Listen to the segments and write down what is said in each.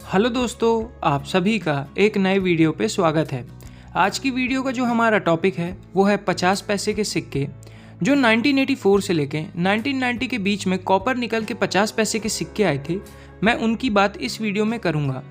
Hello दोस्तों, आप सभी का एक नए वीडियो पे स्वागत है। आज की वीडियो का जो हमारा टॉपिक है वो है 50 पैसे के सिक्के जो 1984 से लेके 1990 के बीच में कॉपर निकल के 50 पैसे के सिक्के आए थे। मैं उनकी बात इस वीडियो में करूँगा।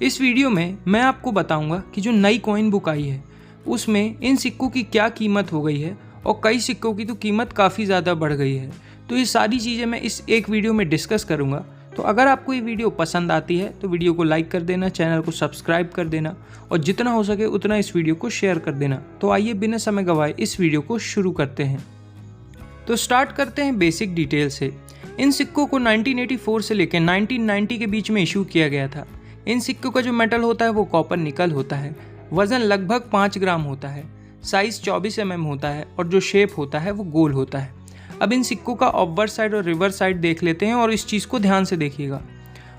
इस वीडियो में मैं आपको बताऊँगा कि जो नई कॉइन बुक आई है उसमें इन सिक्कों की क्या कीमत हो गई है और कई सिक्कों की तो कीमत काफ़ी ज़्यादा बढ़ गई है। तो ये सारी चीज़ें मैं इस एक वीडियो में डिस्कस करूँगा। तो अगर आपको ये वीडियो पसंद आती है तो वीडियो को लाइक कर देना, चैनल को सब्सक्राइब कर देना और जितना हो सके उतना इस वीडियो को शेयर कर देना। तो आइए बिना समय गंवाए इस वीडियो को शुरू करते हैं। तो स्टार्ट करते हैं बेसिक डिटेल से। इन सिक्कों को 1984 से लेकर 1990 के बीच में इशू किया गया था। इन सिक्कों का जो मेटल होता है वो कॉपर निकल होता है। वज़न लगभग 5 ग्राम होता है। साइज़ 24 mm होता है और जो शेप होता है वो गोल होता है। अब इन सिक्कों का ऑब्वर्ड साइड और रिवर्स साइड देख लेते हैं और इस चीज़ को ध्यान से देखिएगा।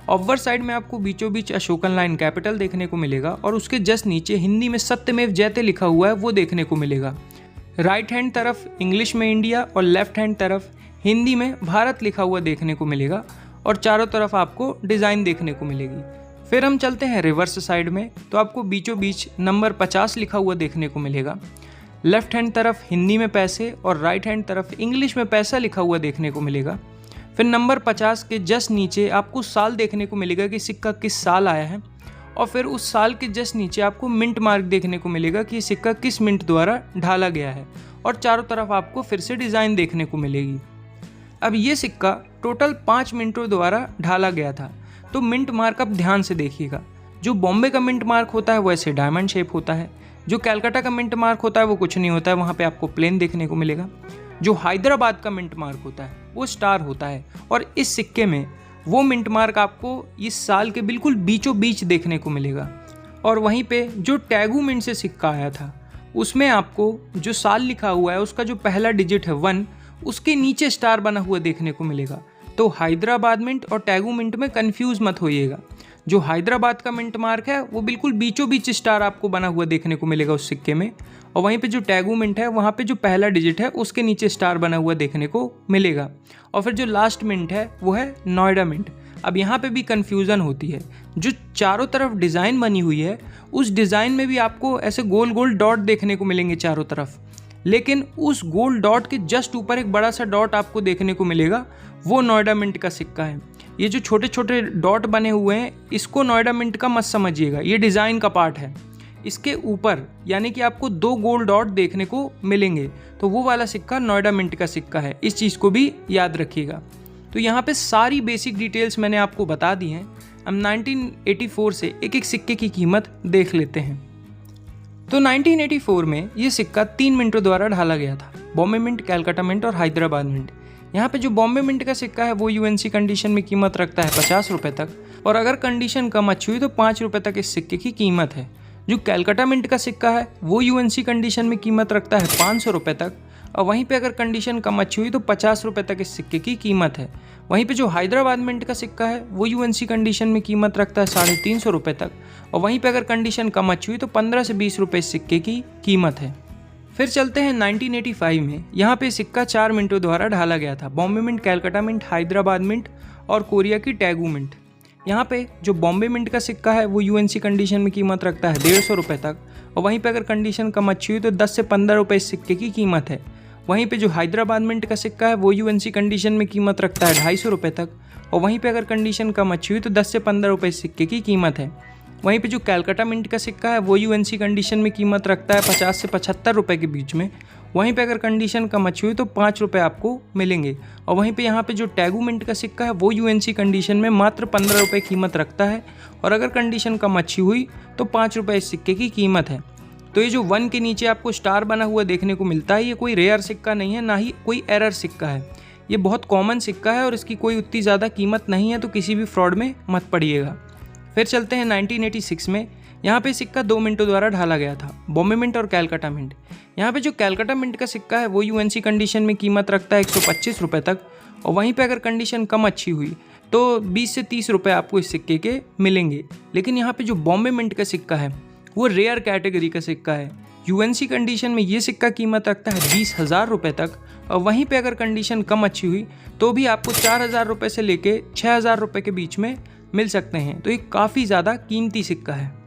ऑब्वर्ड साइड में आपको बीचों बीच अशोकन लाइन कैपिटल देखने को मिलेगा और उसके जस्ट नीचे हिंदी में सत्यमेव जयते लिखा हुआ है वो देखने को मिलेगा। राइट हैंड तरफ इंग्लिश में इंडिया और लेफ्ट हैंड तरफ हिंदी में भारत लिखा हुआ देखने को मिलेगा और चारों तरफ आपको डिज़ाइन देखने को मिलेगी। फिर हम चलते हैं रिवर्स साइड में, तो आपको बीचों बीच नंबर 50 लिखा हुआ देखने को मिलेगा। लेफ्ट हैंड तरफ हिंदी में पैसे और राइट हैंड तरफ इंग्लिश में पैसा लिखा हुआ देखने को मिलेगा। फिर नंबर 50 के जस्ट नीचे आपको साल देखने को मिलेगा कि सिक्का किस साल आया है और फिर उस साल के जस्ट नीचे आपको मिंट मार्क देखने को मिलेगा कि सिक्का किस मिंट द्वारा ढाला गया है और चारों तरफ आपको फिर से डिज़ाइन देखने को मिलेगी। अब ये सिक्का टोटल 5 मिंटों द्वारा ढाला गया था। तो मिंट मार्क आप ध्यान से देखिएगा। जो बॉम्बे का मिंट मार्क होता है वो ऐसे डायमंड शेप होता है। जो कलकत्ता का मिंट मार्क होता है वो कुछ नहीं होता है, वहाँ पे आपको प्लेन देखने को मिलेगा। जो हैदराबाद का मिंट मार्क होता है वो स्टार होता है और इस सिक्के में वो मिंट मार्क आपको इस साल के बिल्कुल बीचों बीच देखने को मिलेगा। और वहीं पे जो टैगू मिंट से सिक्का आया था उसमें आपको जो साल लिखा हुआ है उसका जो पहला डिजिट है 1 उसके नीचे स्टार बना हुआ देखने को मिलेगा। तो हैदराबाद मिंट और टैगू मिंट में कंफ्यूज मत होइएगा। जो हैदराबाद का मिंट मार्क है वो बिल्कुल बीचों बीच स्टार आपको बना हुआ देखने को मिलेगा उस सिक्के में, और वहीं पे जो टैगू मिंट है वहाँ पे जो पहला डिजिट है उसके नीचे स्टार बना हुआ देखने को मिलेगा। और फिर जो लास्ट मिंट है वो है नोएडा मिंट। अब यहाँ पे भी कन्फ्यूज़न होती है। जो चारों तरफ डिज़ाइन बनी हुई है उस डिज़ाइन में भी आपको ऐसे गोल गोल डॉट देखने को मिलेंगे चारों तरफ, लेकिन उस गोल डॉट के जस्ट ऊपर एक बड़ा सा डॉट आपको देखने को मिलेगा, वो नोएडा मिंट का सिक्का है। ये जो छोटे छोटे डॉट बने हुए हैं इसको नोएडा मिंट का मत समझिएगा, ये डिज़ाइन का पार्ट है। इसके ऊपर यानी कि आपको 2 गोल डॉट देखने को मिलेंगे, तो वो वाला सिक्का नोएडा मिंट का सिक्का है। इस चीज़ को भी याद रखिएगा। तो यहाँ पे सारी बेसिक डिटेल्स मैंने आपको बता दी हैं। हम 1984 से एक एक सिक्के की कीमत देख लेते हैं। तो 1984 में ये सिक्का 3 मिंटों द्वारा ढाला गया था। बॉम्बे मिंट, कलकत्ता मिंट और हैदराबाद मिंट। यहाँ पे जो बॉम्बे मिंट का सिक्का है वो यूएनसी कंडीशन में कीमत रखता है 50 रुपये तक, और अगर कंडीशन कम अच्छी हुई तो 5 रुपये तक इस सिक्के की कीमत है। जो कलकत्ता मिंट का सिक्का है वो यूएनसी कंडीशन में कीमत रखता है 500 रुपये तक, और वहीं पे अगर कंडीशन कम अच्छी हुई तो 50 रुपये तक इस सिक्के की कीमत है। वहीं पे जो हैदराबाद मिंट का सिक्का है वो यूएनसी कंडीशन में कीमत रखता है 350 रुपये तक, और वहीं पे अगर कंडीशन कम अच्छी हुई तो 15 से 20 रुपये इस सिक्के की कीमत है। फिर चलते हैं 1985 में। यहाँ पे सिक्का 4 मिंटों द्वारा ढाला गया था। Bombay mint, Calcutta mint, Hyderabad mint और कोरिया की टैगू मिंट। यहाँ पे जो बॉम्बे मिंट का सिक्का है वो यूएनसी कंडीशन में कीमत रखता है 150 रुपये तक, और वहीं पे अगर कंडीशन कम अच्छी हुई तो 10 से 15 रुपये इस सिक्के की कीमत है। वहीं पे जो हैदराबाद मिंट का सिक्का है वो यूएनसी कंडीशन में कीमत रखता है 250 रुपये तक, और वहीं पे अगर कंडीशन कम अच्छी हुई तो 10 से 15 रुपये इस सिक्के की कीमत है। वहीं पे जो कलकत्ता मिंट का सिक्का है वो यूएनसी कंडीशन में कीमत रखता है 50 से 75 रुपये के बीच में। वहीं पे अगर कंडीशन कम अच्छी हुई तो 5 रुपये आपको मिलेंगे, और वहीं पे यहाँ पे जो टैगू मिंट का सिक्का है वो यूएनसी कंडीशन में मात्र 15 रुपये कीमत रखता है, और अगर कंडीशन कम अच्छी हुई तो 5 रुपये इस सिक्के की कीमत है। तो ये जो 1 के नीचे आपको स्टार बना हुआ देखने को मिलता है ये कोई रेयर सिक्का नहीं है, ना ही कोई एरर सिक्का है। ये बहुत कॉमन सिक्का है और इसकी कोई उतनी ज़्यादा कीमत नहीं है, तो किसी भी फ्रॉड में मत पड़िएगा। फिर चलते हैं 1986 में। यहाँ पे सिक्का 2 मिंटों द्वारा ढाला गया था। बॉम्बे मिंट और कलकत्ता मिंट। यहाँ पे जो कलकत्ता मिंट का सिक्का है वो यूएनसी कंडीशन में कीमत रखता है 125 रुपये तक, और वहीं पे अगर कंडीशन कम अच्छी हुई तो 20 से 30 रुपये आपको इस सिक्के के मिलेंगे। लेकिन यहाँ पे जो बॉम्बे मिंट का सिक्का है वो रेयर कैटेगरी का सिक्का है। यूएनसी कंडीशन में ये सिक्का कीमत रखता है 20,000 रुपये तक, और वहीं पे अगर कंडीशन कम अच्छी हुई तो भी आपको 4,000 रुपये से लेके 6,000 रुपये के बीच में मिल सकते हैं। तो ये काफ़ी ज़्यादा कीमती सिक्का है।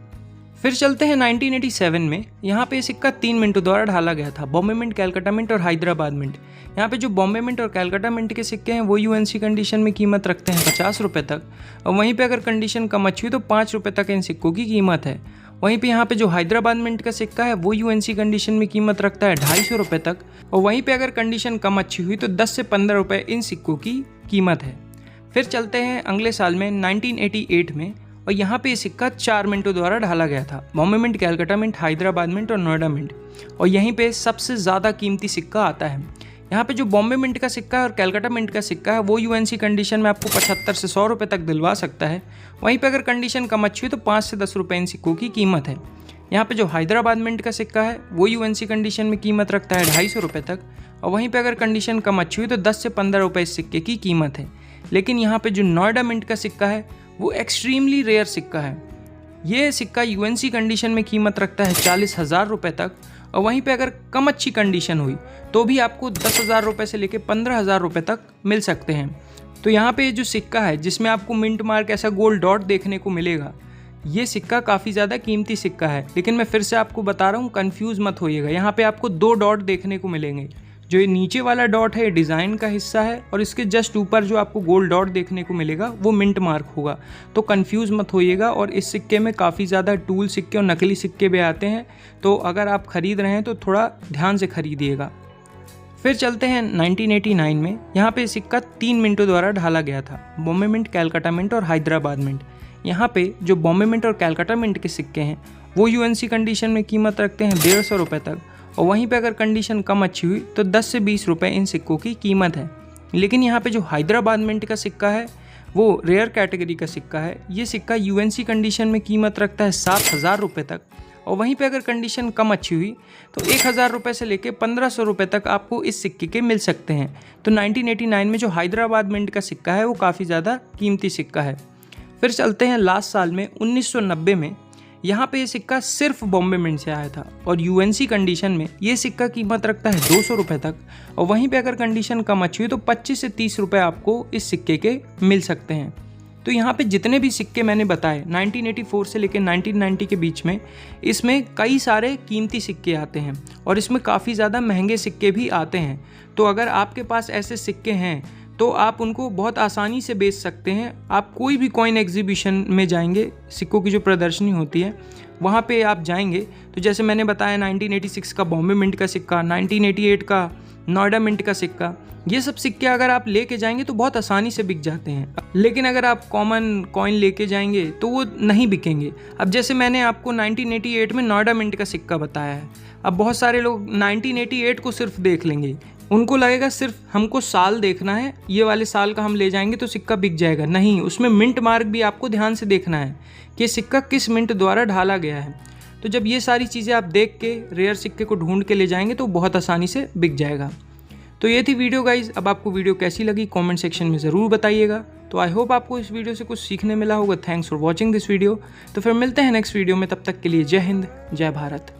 फिर चलते हैं 1987 में। यहाँ पे सिक्का 3 मिंटों द्वारा ढाला गया था, बॉम्बे मिंट, कैलकाटा मिंट और हैदराबाद मिंट। यहाँ पे जो बॉम्बे मिंट और कैलकाटा मिंट के सिक्के हैं वो यूएनसी कंडीशन में कीमत रखते हैं 50 रुपये तक, और वहीं पे अगर कंडीशन कम अच्छी हुई तो 5 रुपये तक इन सिक्कों की कीमत है। वहीं पे यहाँ पे जो हैदराबाद मिंट का सिक्का है वो यूएनसी कंडीशन में कीमत रखता है 250 रुपये तक, और वहीं पे अगर कंडीशन कम अच्छी हुई तो 10 से 15 रुपये इन सिक्कों की कीमत है। फिर चलते हैं अगले साल में 1988 में, और यहाँ पे सिक्का 4 मिंटों द्वारा ढाला गया था, Bombay mint, Calcutta mint, Hyderabad mint और नोएडा मिंट। और यहीं पे सबसे ज़्यादा कीमती सिक्का आता है। यहाँ पे जो बॉम्बे मिंट का सिक्का है और कैलकाटा मिंट का सिक्का है वो यूएनसी कंडीशन में आपको 75 से 100 रुपये तक दिलवा सकता है। वहीं पे अगर कंडीशन कम अच्छी हुई तो 5 से 10 रुपये इन सिक्कों की कीमत है। यहाँ पे जो हैदराबाद मिंट का सिक्का है वो यूएनसी कंडीशन में कीमत रखता है 250 रुपये तक, और वहीं पे अगर कंडीशन कम अच्छी हुई तो 10 से 15 रुपये इस सिक्के की कीमत है। लेकिन यहाँ पे जो नोएडा मिंट का सिक्का है वो एक्सट्रीमली रेयर सिक्का है। ये सिक्का यूएनसी कंडीशन में कीमत रखता है 40,000 रुपये तक, और वहीं पे अगर कम अच्छी कंडीशन हुई तो भी आपको 10,000 रुपये से लेकर 15,000 रुपये तक मिल सकते हैं। तो यहाँ पे जो सिक्का है जिसमें आपको मिंट मार्क ऐसा गोल्ड डॉट देखने को मिलेगा, ये सिक्का काफ़ी ज़्यादा कीमती सिक्का है। लेकिन मैं फिर से आपको बता रहा हूँ, कन्फ्यूज़ मत होइएगा। यहाँ पे आपको 2 डॉट देखने को मिलेंगे। जो ये नीचे वाला डॉट है ये डिज़ाइन का हिस्सा है, और इसके जस्ट ऊपर जो आपको गोल्ड डॉट देखने को मिलेगा वो मिंट मार्क होगा। तो कंफ्यूज मत होइएगा। और इस सिक्के में काफ़ी ज़्यादा टूल सिक्के और नकली सिक्के भी आते हैं, तो अगर आप ख़रीद रहे हैं तो थोड़ा ध्यान से ख़रीदिएगा। फिर चलते हैं 1989 में। यहाँ पे सिक्का 3 मिंटों द्वारा ढाला गया था, बॉम्बे मिंट, कैलकाटा मिंट और हैदराबाद मिंट। यहाँ पे जो बॉम्बे मिंट और कैलकाटा मिंट के सिक्के हैं वो यूएनसी कंडीशन में कीमत रखते हैं 150 रुपये तक, और वहीं पे अगर कंडीशन कम अच्छी हुई तो 10 से 20 रुपये इन सिक्कों की कीमत है। लेकिन यहाँ पे जो हैदराबाद मिंट का सिक्का है वो रेयर कैटेगरी का सिक्का है। ये सिक्का यूएनसी कंडीशन में कीमत रखता है 7,000 रुपये तक, और वहीं पे अगर कंडीशन कम अच्छी हुई तो 1,000 रुपये से लेकर 1,500 रुपये तक आपको इस सिक्के के मिल सकते हैं। तो 1989 में जो हैदराबाद मिंट का सिक्का है वो काफ़ी ज़्यादा कीमती सिक्का है। फिर चलते हैं लास्ट साल में 1990 में। यहाँ पे ये सिक्का सिर्फ बॉम्बे मिंट से आया था, और यूएनसी कंडीशन में ये सिक्का कीमत रखता है 200 रुपये तक, और वहीं पे अगर कंडीशन कम अच्छी हुई तो 25 से 30 रुपये आपको इस सिक्के के मिल सकते हैं। तो यहाँ पे जितने भी सिक्के मैंने बताए 1984 से लेकर 1990 के बीच में, इसमें कई सारे कीमती सिक्के आते हैं, और इसमें काफ़ी ज़्यादा महंगे सिक्के भी आते हैं। तो अगर आपके पास ऐसे सिक्के हैं तो आप उनको बहुत आसानी से बेच सकते हैं। आप कोई भी कॉइन एग्जीबिशन में जाएंगे, सिक्कों की जो प्रदर्शनी होती है वहाँ पे आप जाएंगे, तो जैसे मैंने बताया 1986 का बॉम्बे मिंट का सिक्का, 1988 का नोएडा मिंट का सिक्का, ये सब सिक्के अगर आप लेके जाएंगे तो बहुत आसानी से बिक जाते हैं। लेकिन अगर आप कॉमन कॉइन लेके जाएंगे तो वो नहीं बिकेंगे। अब जैसे मैंने आपको 1988 में नोएडा मिंट का सिक्का बताया है, अब बहुत सारे लोग 1988 को सिर्फ देख लेंगे, उनको लगेगा सिर्फ हमको साल देखना है, ये वाले साल का हम ले जाएंगे तो सिक्का बिक जाएगा। नहीं, उसमें मिंट मार्क भी आपको ध्यान से देखना है कि सिक्का किस मिंट द्वारा ढाला गया है। तो जब ये सारी चीज़ें आप देख के रेयर सिक्के को ढूंढ के ले जाएंगे तो बहुत आसानी से बिक जाएगा। तो ये थी वीडियो गाइज। अब आपको वीडियो कैसी लगी कमेंट सेक्शन में ज़रूर बताइएगा। तो आई होप आपको इस वीडियो से कुछ सीखने मिला होगा। Thanks for watching this video. तो फिर मिलते हैं नेक्स्ट वीडियो में, तब तक के लिए जय हिंद, जय भारत।